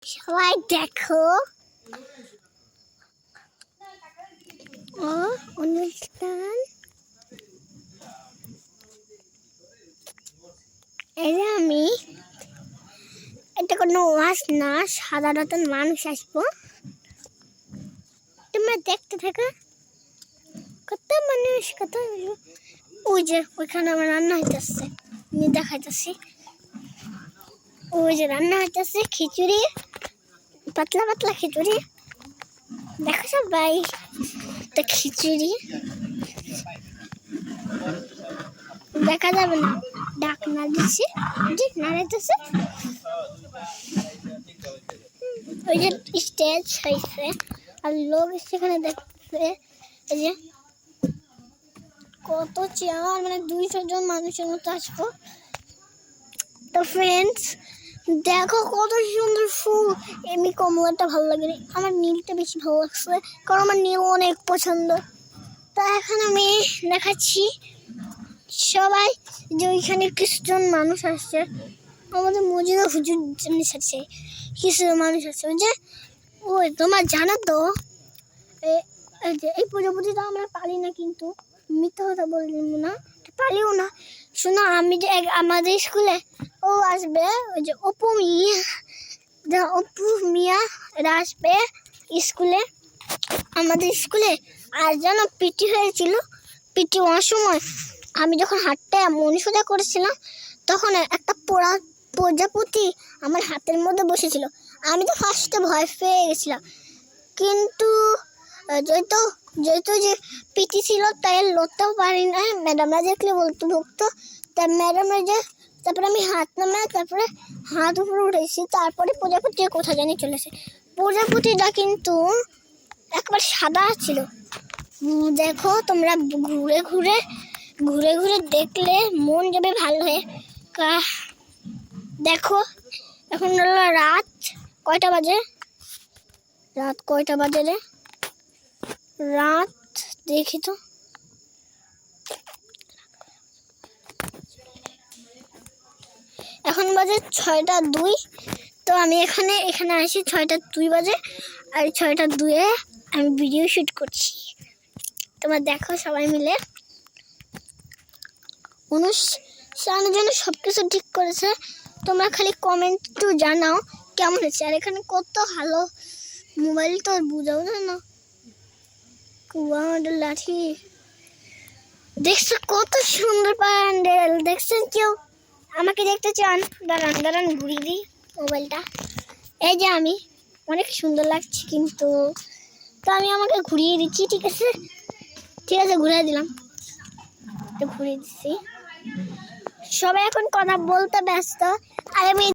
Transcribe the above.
সবাই দেখো অনুষ্ঠান। এই যে আমি এটা কোনো ওয়াজ না, সাধারণ মানুষ আসবো, তোমরা দেখতে থাকো। কত মানুষ, কত ওই যে ওইখানে আমার রান্না হইতেছে, আমি দেখাইতেছি। ওই যে রান্না হইতেছে খিচুড়ি, পাতলা পাতলা খিচুড়ি। দেখো সবাই, এটা খিচুড়ি দেখা যাবে না, ডাক না দিচ্ছি, ঠিক নাড়াইতেছে। ওই যে স্টেজ হয়েছে আর লোক সেখানে দেখছে। এই যে কত চেয়ার, মানে 200 জন মানুষের মতো আসবো। তো ফ্রেন্ডস দেখো কত সুন্দর ফুল। এমনি কমলাটা ভালো লাগে, আমার নীলটা বেশি ভালো লাগছে, কারণ আমার নীল অনেক পছন্দ। তা এখন আমি দেখাচ্ছি সবাই যে ওইখানে কিছুজন মানুষ আসছে, আমাদের মসজিদে হুজুর জিনিস আছে, কিছু মানুষ আছে। ওই যে ওই তোমার জানো তো এই প্রজাপতিটা আমরা পালি না, কিন্তু মিথ্যা কথা বললাম না, পালিও না। শোনো, আমি যে আমাদের স্কুলে ও আসবে, ওই যে অপু মিয়া এরা আসবে স্কুলে, আমাদের স্কুলে। আর যেন পিটি হয়েছিল, পিটি হওয়ার সময় আমি যখন হাতটা এমন সোজা করেছিলাম, তখন একটা প্রজাপতি আমার হাতের মধ্যে বসেছিল। আমি তো ফার্স্টে ভয় পেয়ে গেছিলাম, কিন্তু যেহেতু যে পিটি ছিল তাই লড়তেও পারি না। ম্যাডামরা দেখলে বকতো, তাই ম্যাডামরা যে তারপরে আমি হাত নামাই, তারপরে হাত উপরে উঠেছি, তারপরে প্রজাপতি কোথায় জানি চলেছে। প্রজাপতিটা কিন্তু একবার সাদা ছিল। দেখো তোমরা ঘুরে ঘুরে দেখলে মন যাবে ভালো হয়ে। দেখো এখন হলো রাত কয়টা বাজে, রে? রাত দেখি তো, এখন বাজে 6টা 2। তো আমি এখানে আসি 6টা 2 বাজে, আর 6টা 2-এ আমি ভিডিও শুট করছি। তোমরা দেখো সবাই মিলে। অনুষ্ঠানের জন্য সব কিছু ঠিক করেছে, তোমরা খালি কমেন্ট একটু জানাও কেমন হয়েছে। আর এখানে কত ভালো, মোবাইল তো বুঝাও না, কুয়ার লাঠি। দেখছো কত সুন্দর প্যান্ডেল, দেখছেন কেউ? আমাকে দেখতে চান? দাঁড়ান ঘুরিয়ে দিই মোবাইলটা। এই যে আমি অনেক সুন্দর লাগছে, কিন্তু তো আমি আমাকে ঘুরিয়ে দিচ্ছি। ঠিক আছে ঘুরিয়ে দিলাম, তো ঘুরিয়ে দিচ্ছি। সবাই এখন কথা বলতে ব্যস্ত, আর আমি